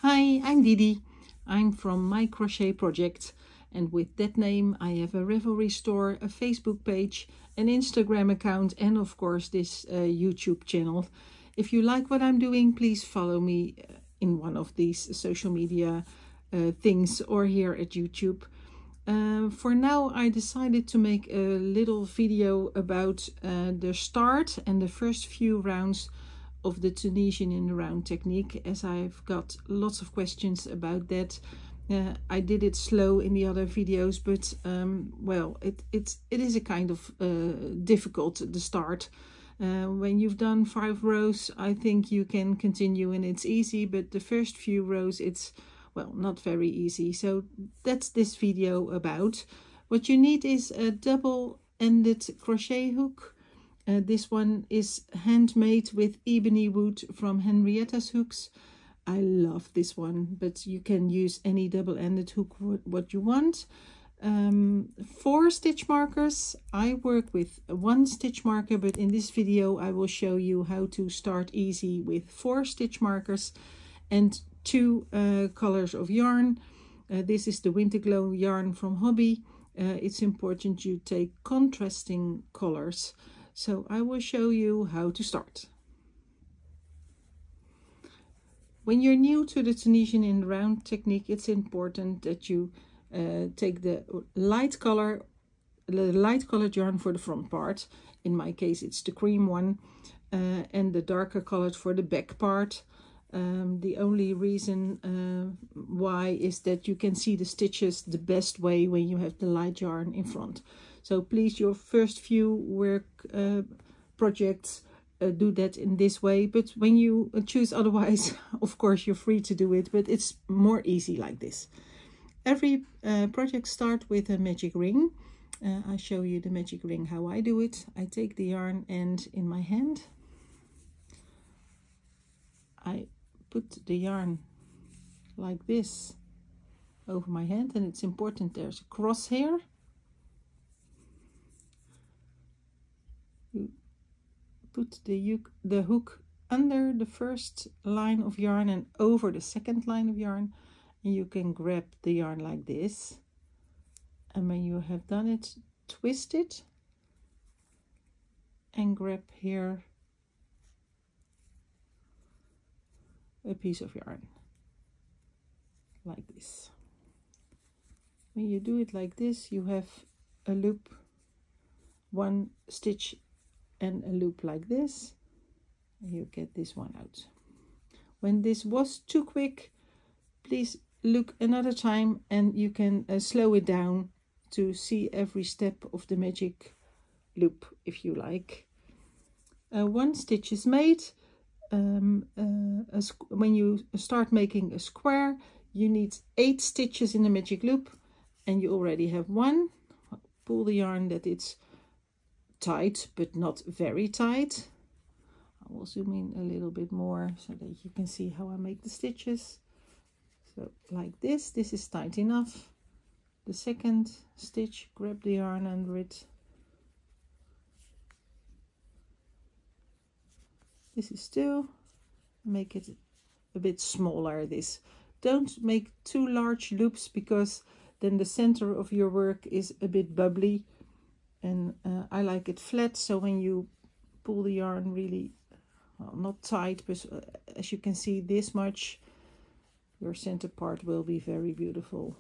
Hi, I'm Didi. I'm from My Crochet Project, and with that name I have a Ravelry store, a Facebook page, an Instagram account, and of course this YouTube channel. If you like what I'm doing, please follow me in one of these social media things or here at YouTube. For now, I decided to make a little video about the start and the first few rounds of the Tunisian in the round technique, as I've got lots of questions about that. I did it slow in the other videos, but well, it is a kind of difficult, the start. When you've done 5 rows, I think you can continue and it's easy, but the first few rows it's, well, not very easy. So that's this video about. What you need is a double-ended crochet hook. This one is handmade with ebony wood from Henrietta's Hooks. I love this one, but you can use any double-ended hook what you want. 4 stitch markers. I work with 1 stitch marker, but in this video I will show you how to start easy with 4 stitch markers and 2 colors of yarn. This is the Winter Glow yarn from Hobby. It's important you take contrasting colors. So I will show you how to start. When you're new to the Tunisian in the round technique, it's important that you take the light colored yarn for the front part. In my case, it's the cream one, and the darker colored for the back part. The only reason why is that you can see the stitches the best way when you have the light yarn in front. So please, your first few work projects, do that in this way. But when you choose otherwise, of course, you're free to do it, but it's more easy like this. Every project starts with a magic ring. I'll show you the magic ring, how I do it. I take the yarn end in my hand. I put the yarn like this over my hand, and it's important there's a crosshair. You put the hook under the first line of yarn and over the second line of yarn, and you can grab the yarn like this, and when you have done it, twist it and grab here a piece of yarn like this. When you do it like this, you have a loop, 1 stitch and a loop like this, and you get this one out. When this was too quick, please look another time and you can slow it down to see every step of the magic loop if you like. 1 stitch is made. When you start making a square, you need 8 stitches in the magic loop, and you already have 1. Pull the yarn that it's tight but not very tight. I will zoom in a little bit more so that you can see how I make the stitches. So like this is tight enough. The second stitch, grab the yarn under it. This is 2. Make it a bit smaller. This, don't make too large loops, because then the center of your work is a bit bubbly, and I like it flat. So when you pull the yarn really, well, not tight, but as you can see this much, your center part will be very beautiful.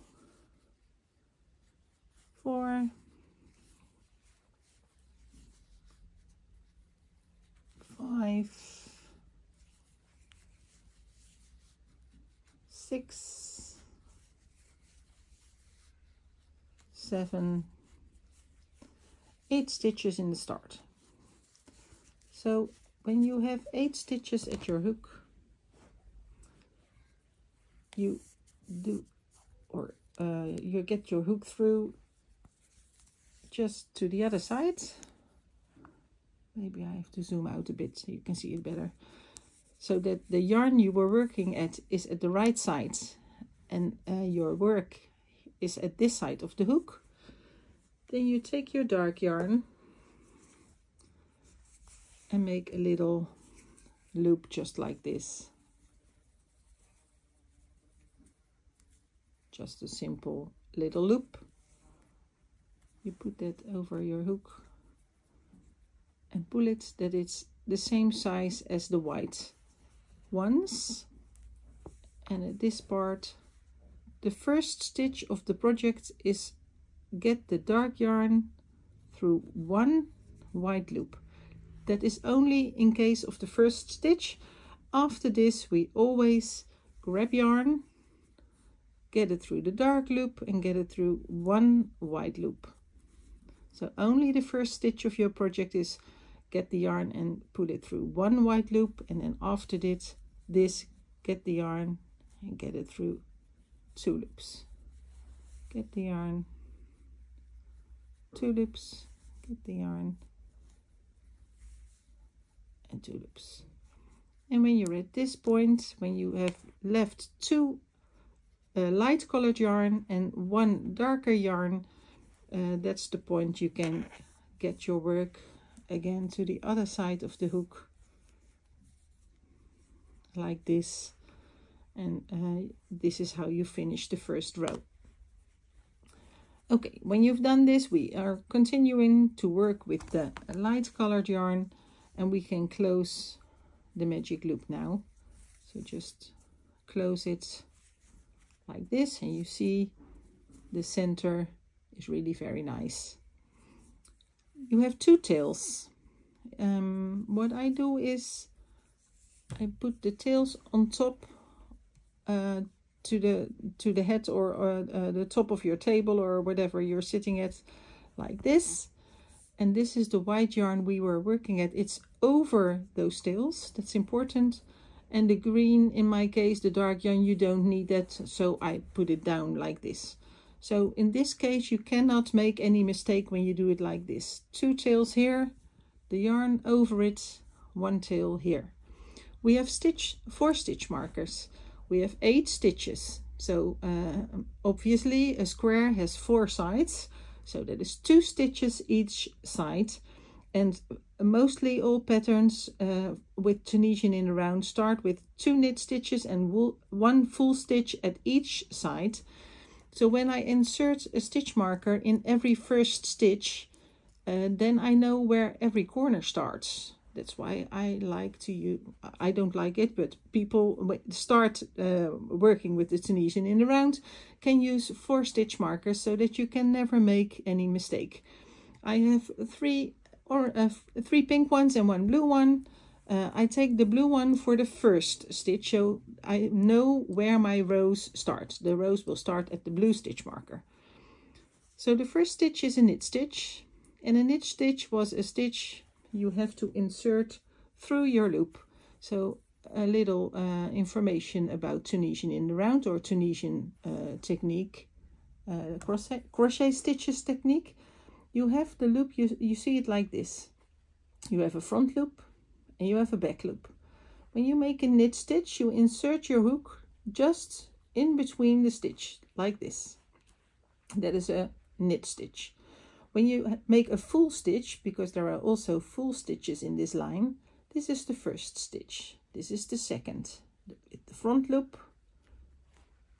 4, 5, 6, 7, 8 stitches in the start. So when you have 8 stitches at your hook, you do, or you get your hook through just to the other side. Maybe I have to zoom out a bit so you can see it better, so that the yarn you were working at is at the right side, and your work is at this side of the hook. Then you take your dark yarn and make a little loop just like this. just a simple little loop. You put that over your hook and pull it that it's the same size as the white ones. And at this part, the first stitch of the project is get the dark yarn through one white loop. That is only in case of the first stitch. After this, we always grab yarn, get it through the dark loop and get it through one white loop. So only the first stitch of your project is get the yarn and put it through one white loop, and then after this get the yarn and get it through two loops. Get the yarn, two loops, get the yarn and two loops. And when you're at this point, when you have left two light colored yarn and one darker yarn, that's the point you can get your work again to the other side of the hook like this, and this is how you finish the first row. Okay, when you've done this, we are continuing to work with the light colored yarn, and we can close the magic loop now. So just close it like this, and you see the center is really very nice. You have two tails. What I do is I put the tails on top to the head or the top of your table or whatever you're sitting at, like this. And this is the white yarn we were working at. It's over those tails, that's important. And the green, in my case, the dark yarn, you don't need that, so I put it down like this. So in this case, you cannot make any mistake when you do it like this. Two tails here, the yarn over it, one tail here. We have 4 stitch markers. We have 8 stitches. So obviously a square has 4 sides. So that is 2 stitches each side. And mostly all patterns with Tunisian in the round start with 2 knit stitches and 1 full stitch at each side. So when I insert a stitch marker in every first stitch, then I know where every corner starts. That's why I like to use, I don't like it, but people start working with the Tunisian in the round can use 4 stitch markers so that you can never make any mistake. I have 3 pink ones and 1 blue one. I take the blue one for the first stitch, so I know where my rows start. The rows will start at the blue stitch marker. So the first stitch is a knit stitch, and a knit stitch was a stitch you have to insert through your loop. So a little information about Tunisian in the round or Tunisian technique, crochet stitches technique. You have the loop, you see it like this. You have a front loop and you have a back loop. When you make a knit stitch, you insert your hook just in between the stitch, like this. That is a knit stitch. When you make a full stitch, because there are also full stitches in this line, this is the first stitch. This is the second, with the front loop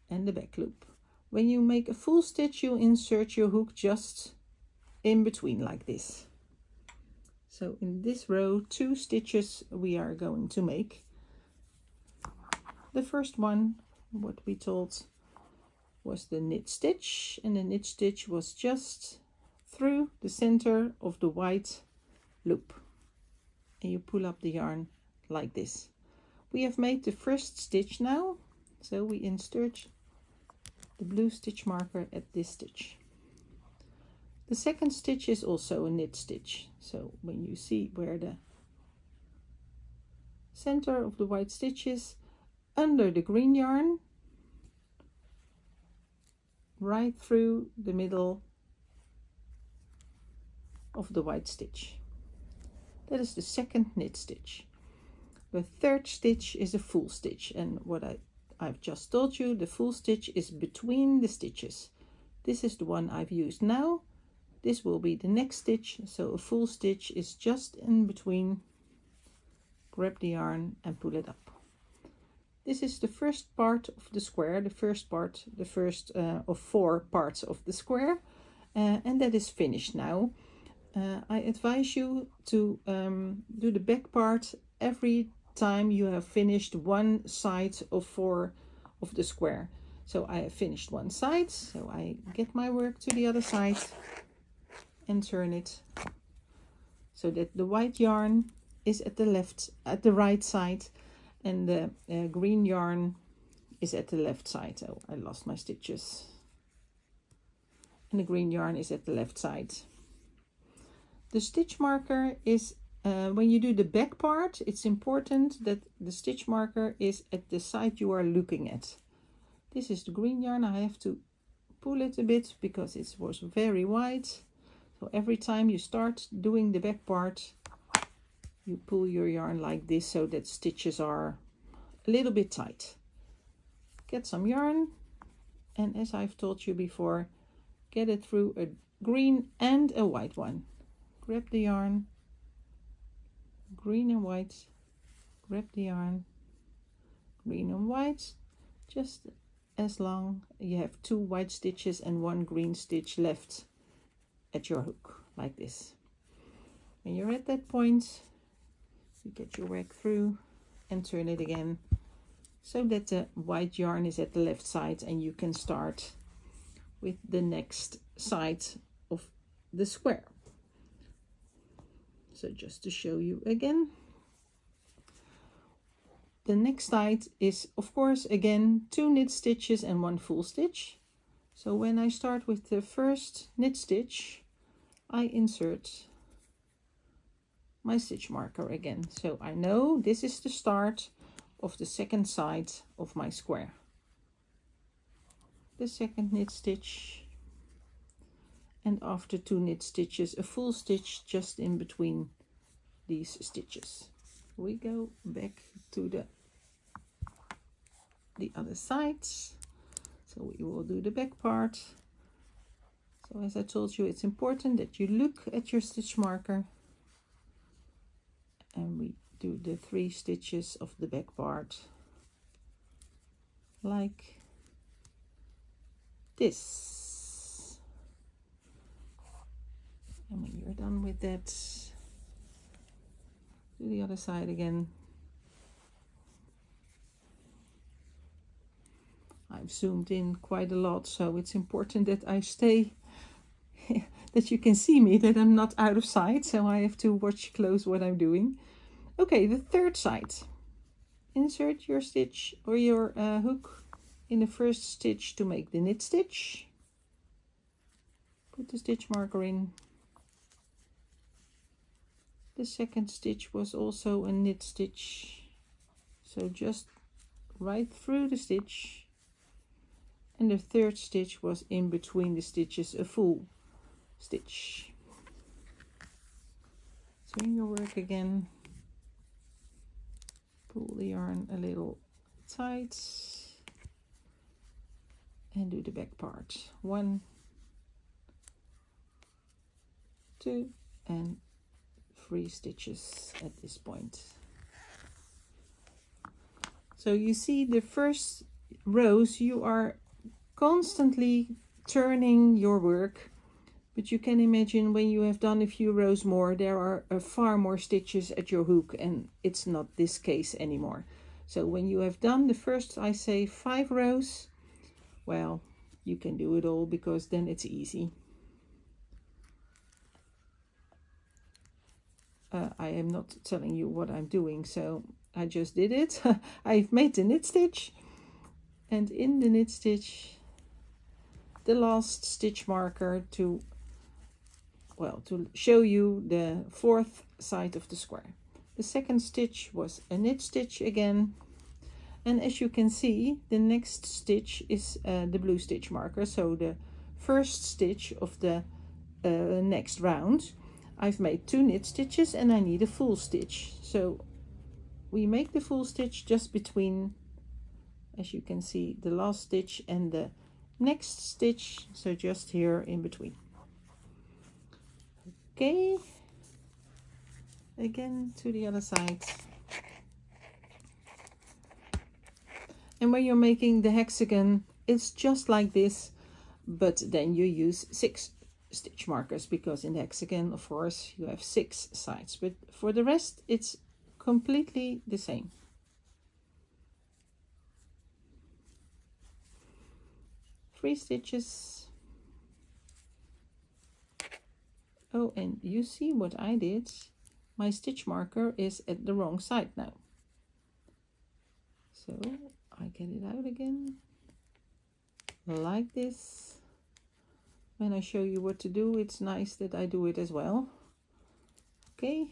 and the back loop. When you make a full stitch, you insert your hook just in between, like this. So in this row, 2 stitches we are going to make. The first one, what we told, was the knit stitch, and the knit stitch was just through the center of the white loop, and you pull up the yarn like this. We have made the first stitch now, so we insert the blue stitch marker at this stitch. The second stitch is also a knit stitch, so when you see where the center of the white stitch is, under the green yarn, right through the middle of the white stitch. That is the second knit stitch. The third stitch is a full stitch, and what I've just told you, the full stitch is between the stitches. This is the one I've used now. This will be the next stitch, so a full stitch is just in between. Grab the yarn and pull it up. This is the first part of the square, the first of 4 parts of the square, and that is finished now. I advise you to do the back part every time you have finished one side of 4 of the square. So I have finished one side, so I get my work to the other side and turn it so that the white yarn is at the right side, and the green yarn is at the left side. Oh, I lost my stitches. And the green yarn is at the left side. The stitch marker is, when you do the back part, it's important that the stitch marker is at the side you are looking at. This is the green yarn. I have to pull it a bit because it was very wide. So every time you start doing the back part, you pull your yarn like this so that stitches are a little bit tight. Get some yarn, and as I've told you before, get it through a green and a white one. Grab the yarn, green and white, grab the yarn, green and white, just as long you have 2 white stitches and 1 green stitch left at your hook, like this. When you're at that point, you get your work through and turn it again so that the white yarn is at the left side, and you can start with the next side of the square. So just to show you again, the next side is of course again 2 knit stitches and 1 full stitch. So when I start with the first knit stitch, I insert my stitch marker again, so I know this is the start of the second side of my square. The second knit stitch, and after 2 knit stitches, a full stitch just in between these stitches. We go back to the other side, so we will do the back part. So as I told you, it's important that you look at your stitch marker, and we do the 3 stitches of the back part like this. And when you're done with that, do the other side again. I've zoomed in quite a lot, so it's important that I stay that you can see me, that I'm not out of sight, so I have to watch close what I'm doing. Okay, the third side. Insert your stitch or your hook in the first stitch to make the knit stitch. Put the stitch marker in. The second stitch was also a knit stitch, so just right through the stitch. And the third stitch was in between the stitches, a full stitch. Turn your work again. Pull the yarn a little tight and do the back part. 1, 2 and 3 stitches at this point. So you see the first rows, you are constantly turning your work, but you can imagine when you have done a few rows more, there are far more stitches at your hook, and it's not this case anymore. So when you have done the first, I say 5 rows, well, you can do it all, because then it's easy. I am not telling you what I'm doing, so I just did it. I've made the knit stitch, and in the knit stitch, the last stitch marker to show you the 4th side of the square. The second stitch was a knit stitch again, and as you can see, the next stitch is the blue stitch marker, so the first stitch of the next round. I've made 2 knit stitches and I need a full stitch, so we make the full stitch just between, as you can see, the last stitch and the next stitch, so just here in between. Okay, again to the other side. And when you're making the hexagon, it's just like this, but then you use 6 stitch markers, because in the hexagon, of course, you have 6 sides, but for the rest it's completely the same. Three stitches. Oh, and you see what I did? My stitch marker is at the wrong side now. So I get it out again, like this. When I show you what to do, it's nice that I do it as well. Okay.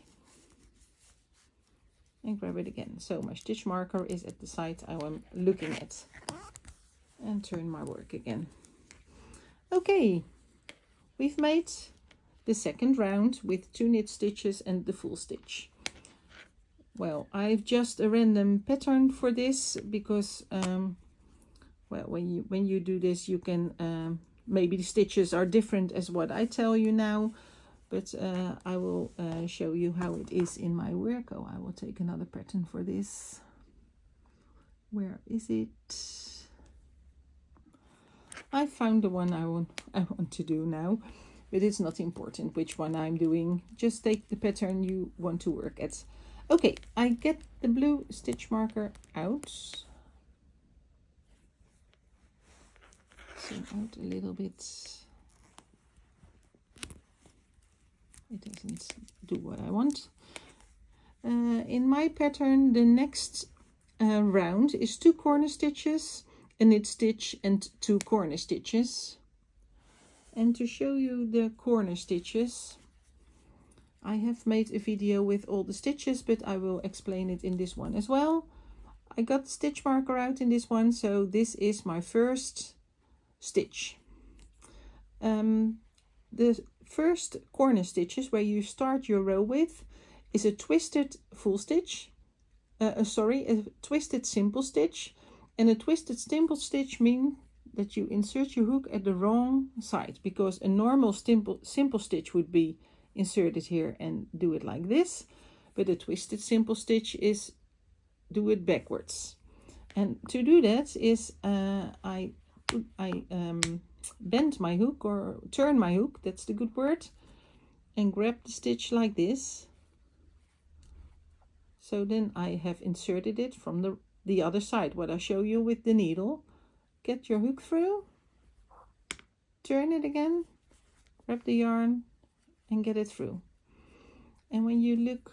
And grab it again. So my stitch marker is at the side I am looking at. And turn my work again. Okay. We've made the second round with 2 knit stitches and the full stitch. Well, I've just a random pattern for this because well, when you do this, you can maybe the stitches are different as what I tell you now, but I will show you how it is in my work. Oh, I will take another pattern for this. Where is it? I found the one I want to do now, but it's not important which one I'm doing. Just take the pattern you want to work at. Okay, I get the blue stitch marker out. Zoom out a little bit. It doesn't do what I want. In my pattern, the next round is 2 corner stitches, a knit stitch and 2 corner stitches. And to show you the corner stitches, I have made a video with all the stitches, but I will explain it in this one as well. I got the stitch marker out in this one, so this is my first stitch. The first corner stitches where you start your row with is a twisted full stitch, a twisted simple stitch, and a twisted simple stitch means that you insert your hook at the wrong side, because a normal simple stitch would be inserted here and do it like this, but a twisted simple stitch is do it backwards. And to do that is I bend my hook, or turn my hook, that's the good word, and grab the stitch like this. So then I have inserted it from the other side, what I show you with the needle. Get your hook through, turn it again, grab the yarn and get it through. And when you look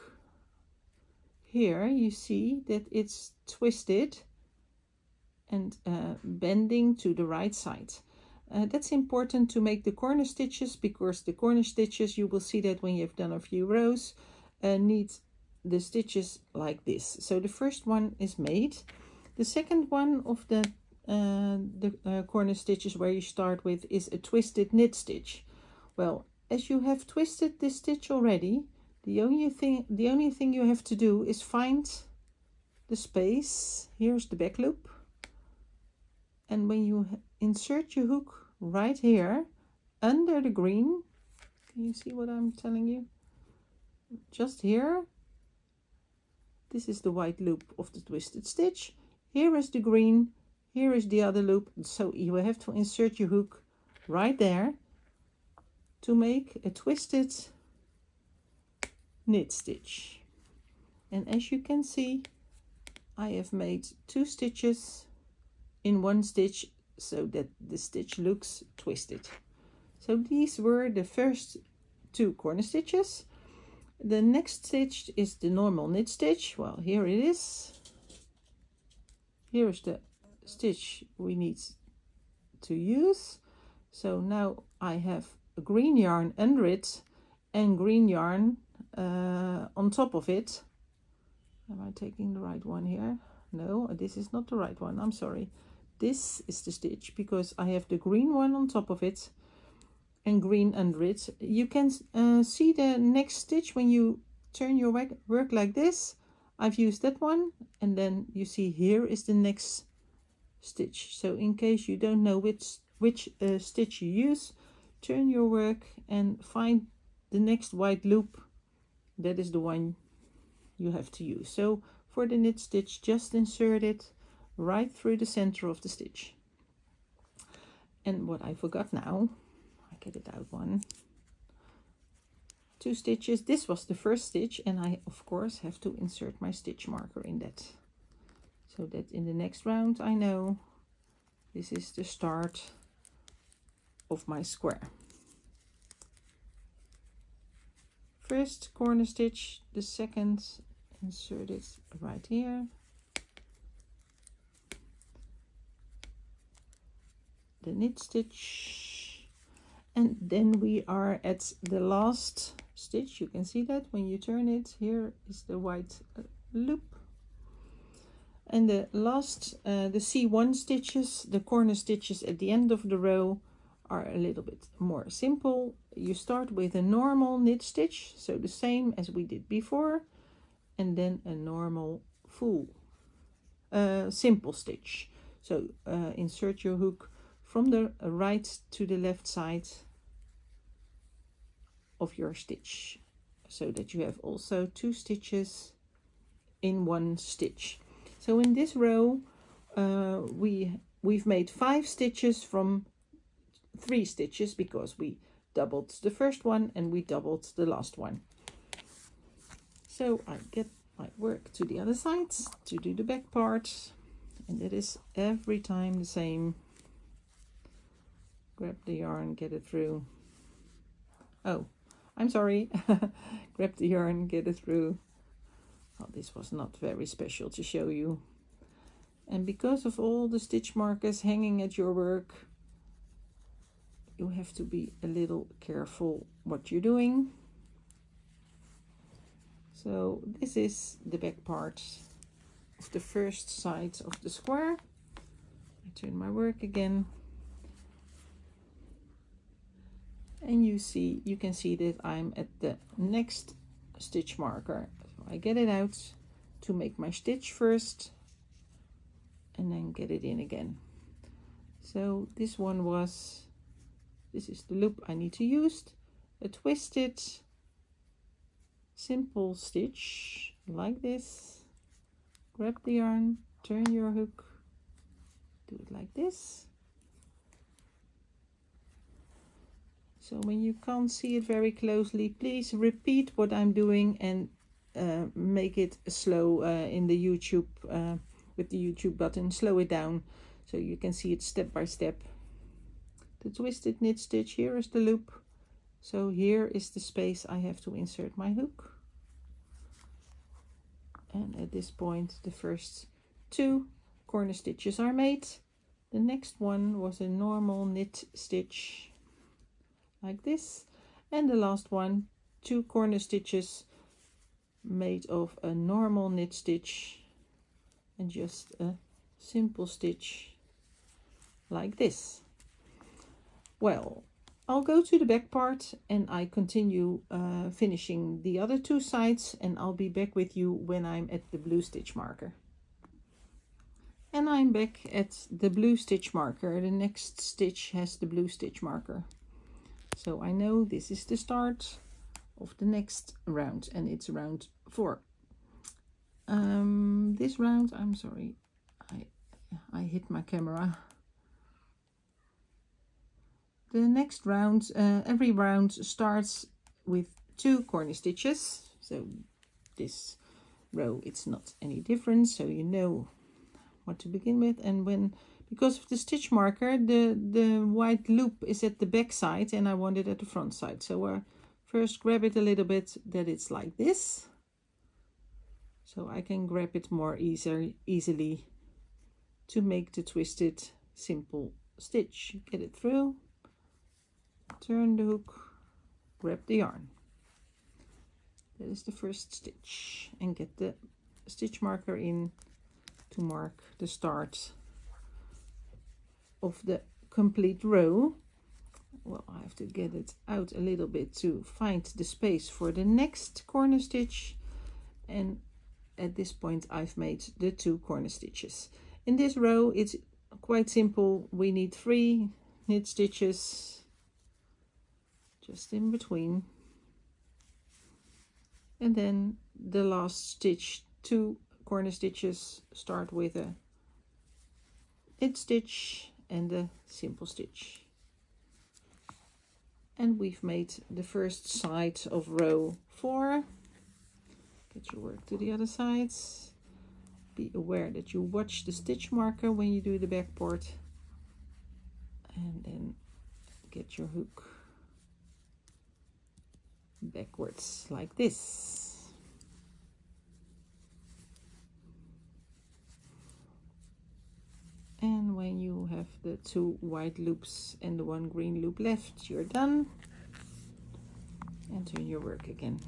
here, you see that it's twisted and bending to the right side. That's important to make the corner stitches, because the corner stitches, you will see that when you've done a few rows, need the stitches like this. So the first one is made. The second one of the corner stitches where you start with is a twisted knit stitch. Well, as you have twisted this stitch already, the only thing you have to do is find the space. Here's the back loop, and when you insert your hook right here under the green, can you see what I'm telling you? Just here, this is the white loop of the twisted stitch. Here is the green, here is the other loop. So you have to insert your hook right there to make a twisted knit stitch. And as you can see, I have made 2 stitches in 1 stitch so that the stitch looks twisted. So these were the first 2 corner stitches. The next stitch is the normal knit stitch. Well, here it is. Here is the stitch we need to use. So now I have a green yarn under it and green yarn on top of it. Am I taking the right one here? No, this is not the right one. I'm sorry. This is the stitch because I have the green one on top of it and green under it. You can see the next stitch when you turn your work like this. I've used that one, and then you see here is the next stitch. So in case you don't know which stitch you use, turn your work and find the next white loop. That is the one you have to use. So for the knit stitch, just insert it right through the center of the stitch. And what I forgot now, I get it out, 1, 2 stitches. This was the first stitch, and I of course have to insert my stitch marker in that, so that in the next round I know this is the start of my square. First corner stitch, the second, insert it right here. The knit stitch, and then we are at the last stitch. You can see that when you turn it, here is the white loop. And the last, the C1 stitches, the corner stitches at the end of the row, are a little bit more simple. You start with a normal knit stitch, so the same as we did before, and then a normal full simple stitch. So insert your hook from the right to the left side of your stitch, so that you have also 2 stitches in 1 stitch. So in this row we've made 5 stitches from 3 stitches, because we doubled the first one and we doubled the last one. So I get my work to the other side to do the back part, and that is every time the same. Grab the yarn, get it through. Oh, I'm sorry. Grab the yarn, get it through. Oh, this was not very special to show you. And because of all the stitch markers hanging at your work, you have to be a little careful what you're doing. So this is the back part of the first side of the square. I turn my work again. And you can see that I'm at the next stitch marker. So I get it out to make my stitch first, and then get it in again. So this is the loop I need to use. A twisted simple stitch like this. Grab the yarn, turn your hook, do it like this. So when you can't see it very closely, please repeat what I'm doing and make it slow in the YouTube, with the YouTube button, slow it down so you can see it step by step. The twisted knit stitch, here is the loop. So here is the space I have to insert my hook. And at this point, the first 2 corner stitches are made. The next one was a normal knit stitch like this, and the last one 2 corner stitches made of a normal knit stitch and just a simple stitch like this. Well, I'll go to the back part and I continue finishing the other 2 sides, and I'll be back with you when I'm at the blue stitch marker. And I'm back at the blue stitch marker. The next stitch has the blue stitch marker. So I know this is the start of the next round, and it's round 4. This round, I'm sorry, I hit my camera. The next round, every round starts with 2 corner stitches. So this row, it's not any different, so you know what to begin with. And because of the stitch marker, the white loop is at the back side and I want it at the front side. So first grab it a little bit that it's like this, so I can grab it more easily to make the twisted simple stitch. Get it through, turn the hook, grab the yarn. That is the first stitch, and get the stitch marker in to mark the start of the complete row. Well, I have to get it out a little bit to find the space for the next corner stitch, and at this point I've made the 2 corner stitches. In this row it's quite simple. We need 3 knit stitches just in between, and then the last stitch, 2 corner stitches, start with a knit stitch and a simple stitch. And we've made the first side of row 4. Get your work to the other sides. Be aware that you watch the stitch marker when you do the backboard. And then get your hook backwards like this. And when you have the 2 white loops and the 1 green loop left, you're done. And turn your work again.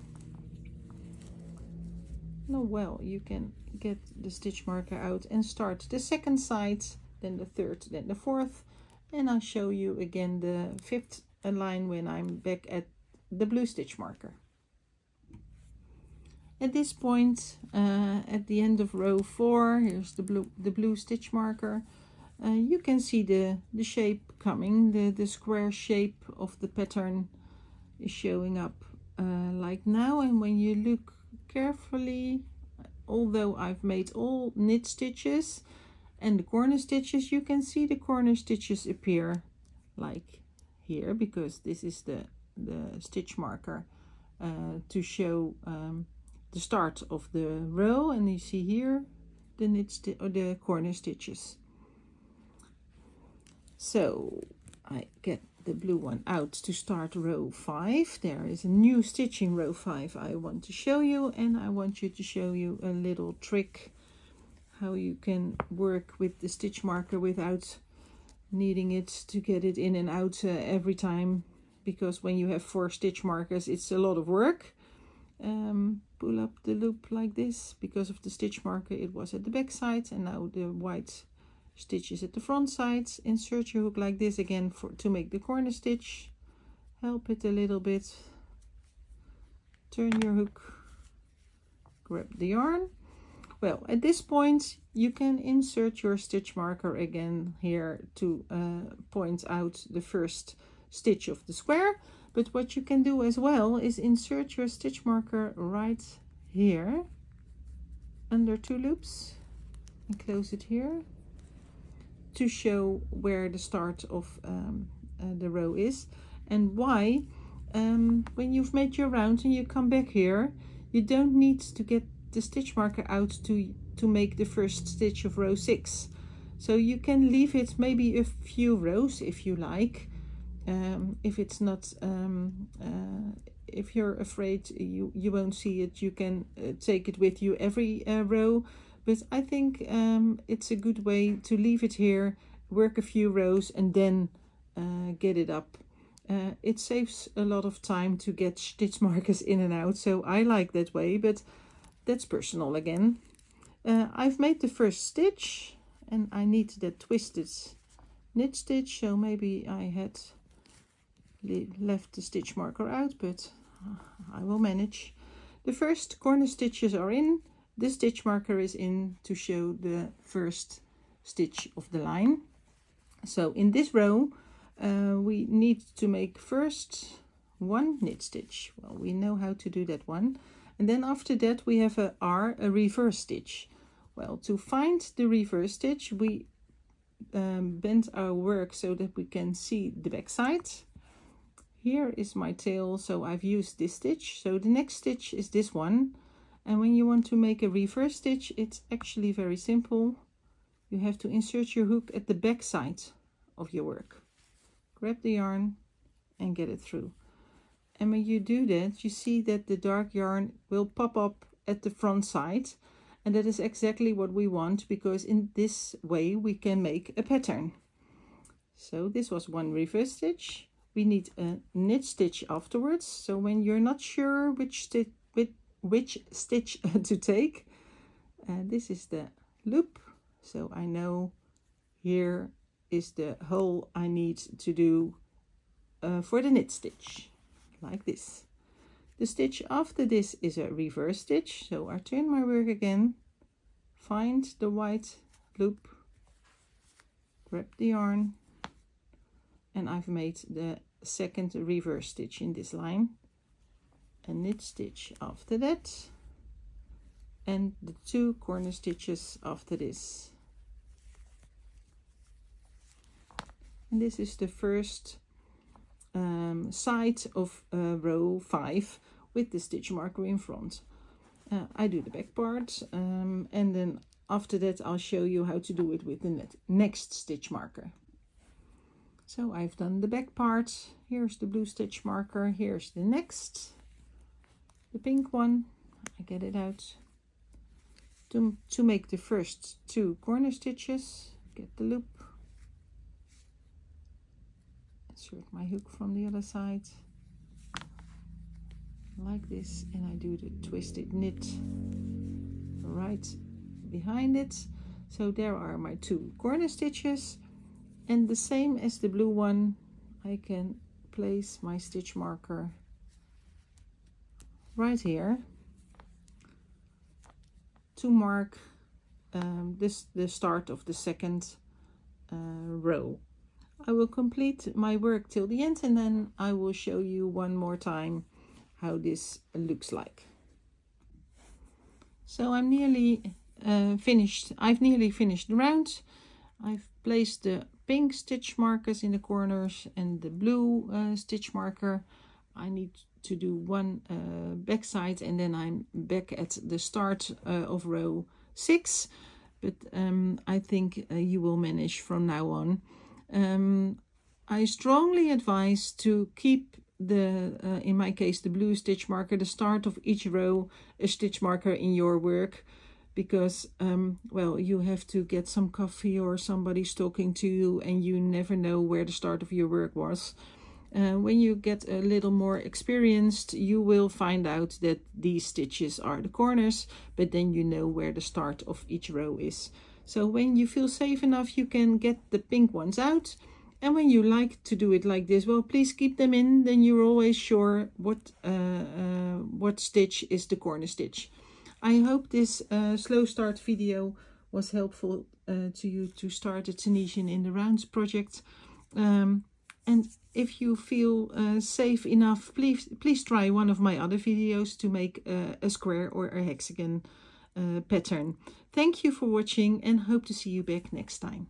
Now, well, you can get the stitch marker out and start the second side, then the third, then the fourth. And I'll show you again the 5th line when I'm back at the blue stitch marker. At this point, at the end of row 4, here's the blue stitch marker. You can see the shape coming, the square shape of the pattern is showing up like now. And when you look carefully, although I've made all knit stitches and the corner stitches, you can see the corner stitches appear like here, because this is the stitch marker to show the start of the row, and you see here the the corner stitches. So I get the blue one out to start row 5. There is a new stitch in row 5 I want to show you, and I want you to show you a little trick how you can work with the stitch marker without needing it to get it in and out every time, because when you have 4 stitch markers it's a lot of work. Pull up the loop like this. Because of the stitch marker it was at the back side, and now the white stitch is at the front side. Insert your hook like this again to make the corner stitch. Help it a little bit. Turn your hook, grab the yarn. Well, at this point you can insert your stitch marker again here to point out the first stitch of the square. But what you can do as well is insert your stitch marker right here under 2 loops and close it here to show where the start of the row is. And why? When you've made your round and you come back here, you don't need to get the stitch marker out to make the first stitch of row 6. So you can leave it maybe a few rows if you like. If it's not, if you're afraid you won't see it, you can take it with you every row. But I think it's a good way to leave it here, work a few rows, and then get it up. It saves a lot of time to get stitch markers in and out, so I like that way, but that's personal again. I've made the first stitch, and I need that twisted knit stitch, so maybe I had left the stitch marker out, but I will manage. The first corner stitches are in. The stitch marker is in to show the first stitch of the line. So in this row we need to make first 1 knit stitch. Well, we know how to do that one. And then after that we have a reverse stitch. Well, to find the reverse stitch we bend our work so that we can see the back side. Here is my tail, so I've used this stitch. So the next stitch is this one. And when you want to make a reverse stitch, it's actually very simple. You have to insert your hook at the back side of your work. Grab the yarn and get it through. And when you do that, you see that the dark yarn will pop up at the front side. And that is exactly what we want, because in this way we can make a pattern. So this was 1 reverse stitch. We need a knit stitch afterwards. So when you're not sure which stitch to take, this is the loop. So I know here is the hole I need to do for the knit stitch, like this. The stitch after this is a reverse stitch. So I turn my work again, find the white loop, grab the yarn, and I've made the second reverse stitch in this line. A knit stitch after that, and the 2 corner stitches after this. And this is the first side of row 5 with the stitch marker in front. I do the back part, and then after that I'll show you how to do it with the next stitch marker. So I've done the back part. Here's the blue stitch marker. Here's the next, the pink one. I get it out to make the first 2 corner stitches. Get the loop, insert my hook from the other side like this, and I do the twisted knit right behind it. So there are my 2 corner stitches, and the same as the blue one, I can place my stitch marker right here to mark the start of the second row. I will complete my work till the end, and then I will show you one more time how this looks like. So I'm nearly finished. I've nearly finished the round. I've placed the pink stitch markers in the corners and the blue stitch marker. I need to do one back side, and then I'm back at the start of row 6, but I think you will manage from now on. I strongly advise to keep the in my case the blue stitch marker, the start of each row, a stitch marker in your work, because well, you have to get some coffee or somebody's talking to you and you never know where the start of your work was. When you get a little more experienced, you will find out that these stitches are the corners, but then you know where the start of each row is. So when you feel safe enough, you can get the pink ones out. And when you like to do it like this, well, please keep them in, then you're always sure what stitch is the corner stitch. I hope this slow start video was helpful to you to start a Tunisian in the rounds project. And if you feel safe enough, please try one of my other videos to make a square or a hexagon pattern. Thank you for watching, and hope to see you back next time.